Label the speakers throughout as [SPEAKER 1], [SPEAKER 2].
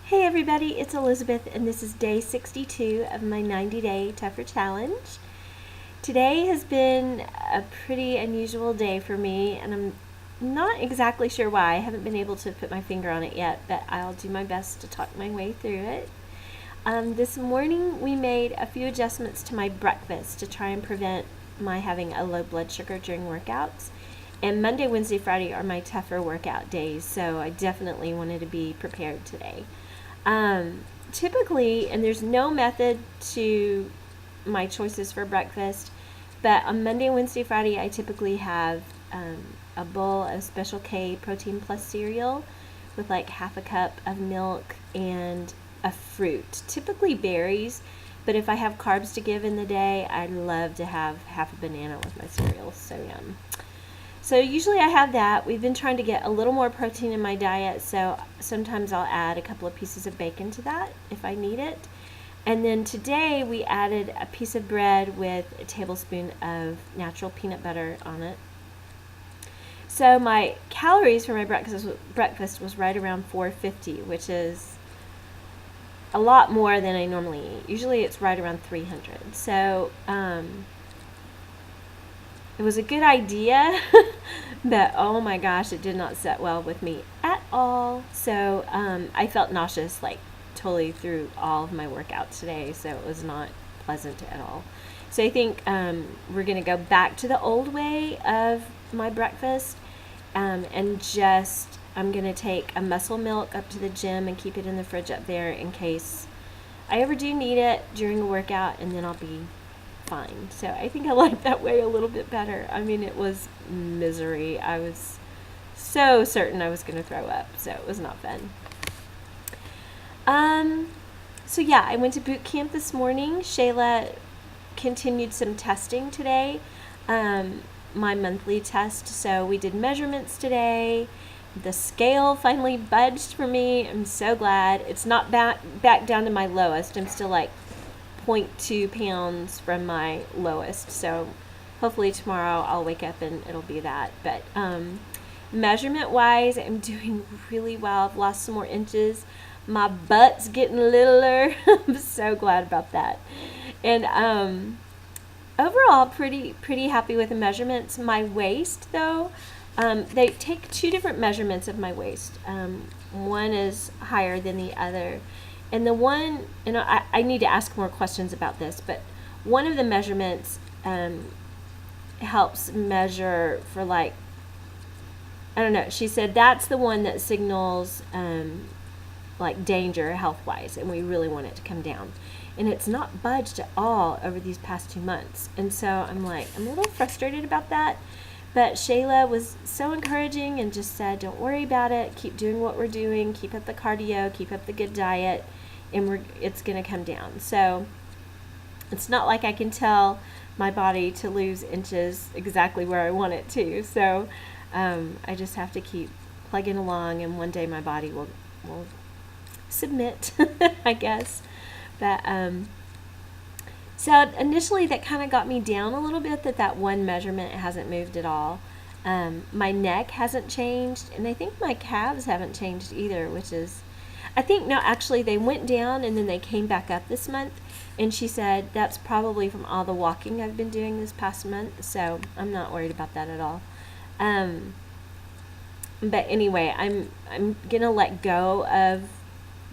[SPEAKER 1] Hey everybody, it's Elizabeth and this is day 62 of my 90-day TUF'ER challenge. Today has been a pretty unusual day for me and I'm not exactly sure why. I haven't been able to put my finger on it yet, but I'll do my best to talk my way through it. This morning we made a few adjustments to my breakfast to try and prevent my having a low blood sugar during workouts. And Monday, Wednesday, Friday are my TUF'ER workout days, so I definitely wanted to be prepared today. Typically, and there's no method to my choices for breakfast, but on Monday, Wednesday, Friday, I typically have a bowl of Special K Protein Plus cereal with like half a cup of milk and a fruit, typically berries, but if I have carbs to give in the day, I love to have half a banana with my cereal, so yum. So usually I have that. We've been trying to get a little more protein in my diet, so sometimes I'll add a couple of pieces of bacon to that if I need it. And then today we added a piece of bread with a tablespoon of natural peanut butter on it. So my calories for my breakfast was right around 450, which is a lot more than I normally eat. Usually it's right around 300. So it was a good idea, but oh my gosh, it did not set well with me at all. So I felt nauseous like totally through all of my workouts today, so it was not pleasant at all. So I think we're going to go back to the old way of my breakfast and just I'm going to take a muscle milk up to the gym and keep it in the fridge up there in case I ever do need it during a workout, and then I'll be fine. So I think I like that way a little bit better. I mean, it was misery. I was so certain I was going to throw up, so it was not fun. So yeah, I went to boot camp this morning. Shayla continued some testing today, my monthly test. So we did measurements today. The scale finally budged for me. I'm so glad. It's not back down to my lowest. I'm still like 0.2 pounds from my lowest, so hopefully tomorrow I'll wake up and it'll be that. But measurement wise, I'm doing really well. I've lost some more inches. My butt's getting littler. I'm so glad about that. And overall pretty happy with the measurements. My waist though, they take two different measurements of my waist. One is higher than the other. And the one, and I need to ask more questions about this, but one of the measurements helps measure for like, I don't know, she said that's the one that signals like danger health-wise, and we really want it to come down. And it's not budged at all over these past 2 months. And so I'm a little frustrated about that. But Shayla was so encouraging and just said, don't worry about it. Keep doing what we're doing. Keep up the cardio. Keep up the good diet. And it's going to come down. So it's not like I can tell my body to lose inches exactly where I want it to. So I just have to keep plugging along, and one day my body will submit, I guess. But so initially that kind of got me down a little bit that one measurement hasn't moved at all. My neck hasn't changed, and I think my calves haven't changed either, which is, I think, no, actually they went down and then they came back up this month, and she said that's probably from all the walking I've been doing this past month, so I'm not worried about that at all. But anyway, I'm gonna let go of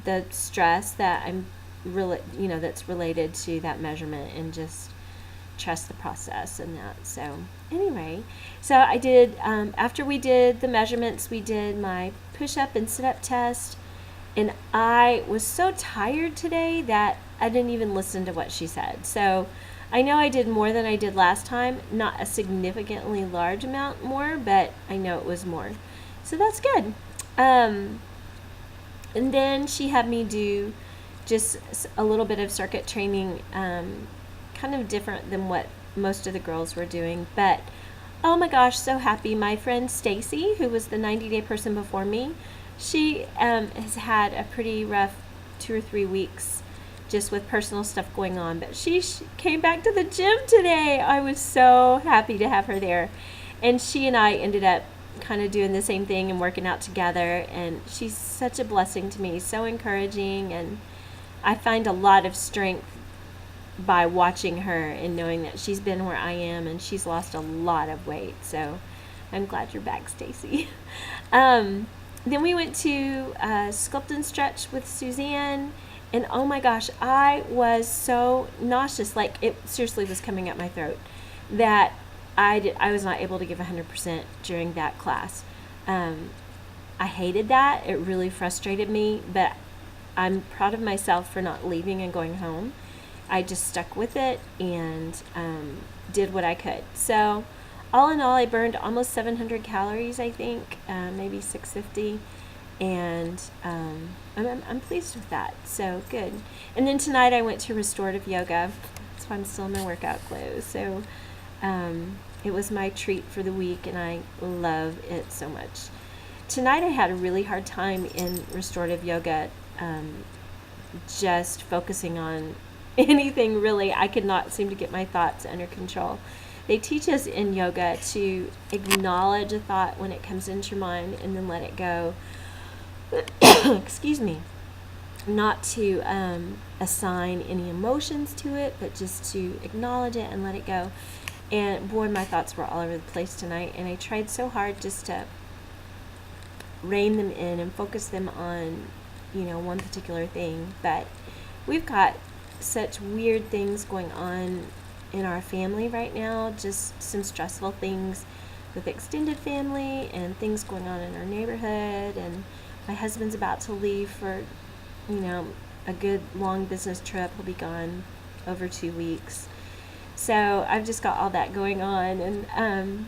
[SPEAKER 1] the stress that I'm really, that's related to that measurement, and just trust the process and that. So anyway, so I did, after we did the measurements, we did my push-up and sit-up test, and I was so tired today that I didn't even listen to what she said. So I know I did more than I did last time, not a significantly large amount more, but I know it was more. So that's good. And then she had me do just a little bit of circuit training, kind of different than what most of the girls were doing. But oh my gosh, so happy. My friend Stacy, who was the 90-day person before me, she has had a pretty rough 2 or 3 weeks just with personal stuff going on. But she came back to the gym today. I was so happy to have her there. And she and I ended up kind of doing the same thing and working out together, and she's such a blessing to me, so encouraging, and I find a lot of strength by watching her and knowing that she's been where I am and she's lost a lot of weight. So I'm glad you're back, Stacy. Then we went to Sculpt and Stretch with Suzanne, and oh my gosh, I was so nauseous, like it seriously was coming up my throat, that I was not able to give 100% during that class. I hated that. It really frustrated me, but I'm proud of myself for not leaving and going home. I just stuck with it and did what I could. So all in all, I burned almost 700 calories, I think, maybe 650, and I'm pleased with that. So good. And then tonight I went to restorative yoga. That's why I'm still in my workout clothes. So it was my treat for the week, and I love it so much. Tonight I had a really hard time in restorative yoga, just focusing on anything really. I could not seem to get my thoughts under control. They teach us in yoga to acknowledge a thought when it comes into your mind and then let it go. Excuse me. Not to assign any emotions to it, but just to acknowledge it and let it go. And boy, my thoughts were all over the place tonight, and I tried so hard just to rein them in and focus them on, one particular thing. But we've got such weird things going on in our family right now, just some stressful things with extended family and things going on in our neighborhood, and my husband's about to leave for, a good long business trip. He'll be gone over 2 weeks. So I've just got all that going on, and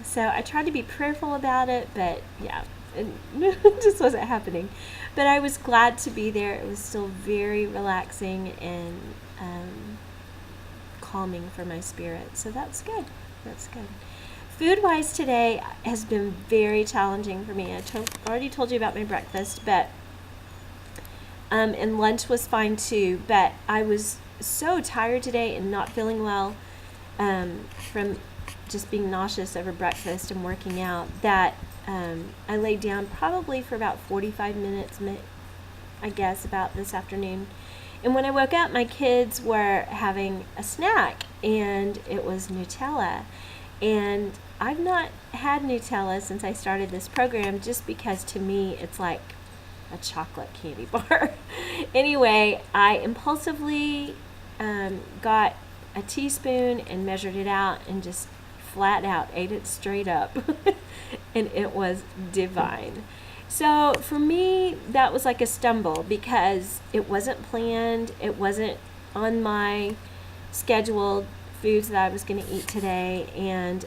[SPEAKER 1] so I tried to be prayerful about it, but yeah, it just wasn't happening. But I was glad to be there. It was still very relaxing and calming for my spirit. So that's good. That's good. Food-wise today has been very challenging for me. I already told you about my breakfast, but and lunch was fine too. But I was so tired today and not feeling well from just being nauseous over breakfast and working out that I laid down probably for about 45 minutes, I guess, about this afternoon. And when I woke up, my kids were having a snack, and it was Nutella. And I've not had Nutella since I started this program, just because to me it's like a chocolate candy bar. Anyway, I impulsively got a teaspoon and measured it out and just flat out ate it straight up. And it was divine. So for me, that was like a stumble because it wasn't planned. It wasn't on my scheduled foods that I was going to eat today. And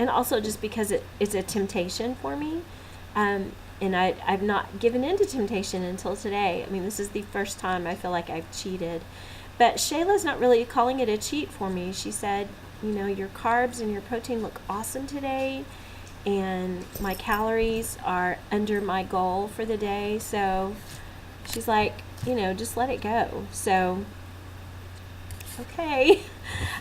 [SPEAKER 1] also just because it's a temptation for me. And I've not given in to temptation until today. I mean, this is the first time I feel like I've cheated. But Shayla's not really calling it a cheat for me. She said, your carbs and your protein look awesome today, and my calories are under my goal for the day. So she's like, just let it go. So, okay.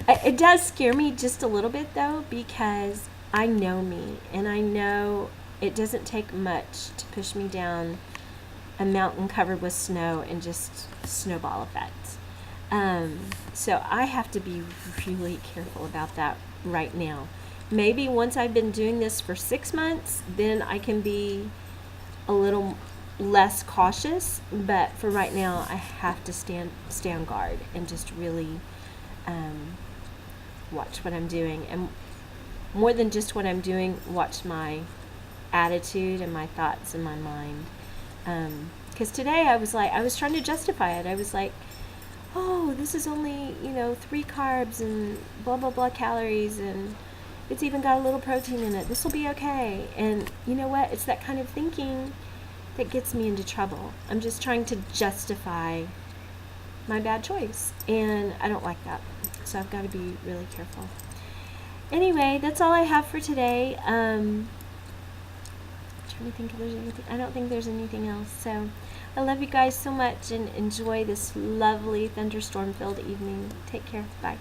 [SPEAKER 1] It does scare me just a little bit, though, because I know me, and I know it doesn't take much to push me down a mountain covered with snow and just snowball effect. So I have to be really careful about that right now. Maybe once I've been doing this for 6 months, then I can be a little less cautious. But for right now, I have to stay on guard and just really watch what I'm doing. And more than just what I'm doing, watch my attitude and my thoughts in my mind. Because today I was trying to justify it. I was like, oh, this is only, 3 carbs and blah, blah, blah calories, and it's even got a little protein in it. This will be okay. And you know what? It's that kind of thinking that gets me into trouble. I'm just trying to justify my bad choice, and I don't like that. So I've got to be really careful. Anyway, that's all I have for today. Trying to think if there's anything. I don't think there's anything else. So I love you guys so much, and enjoy this lovely thunderstorm-filled evening. Take care. Bye.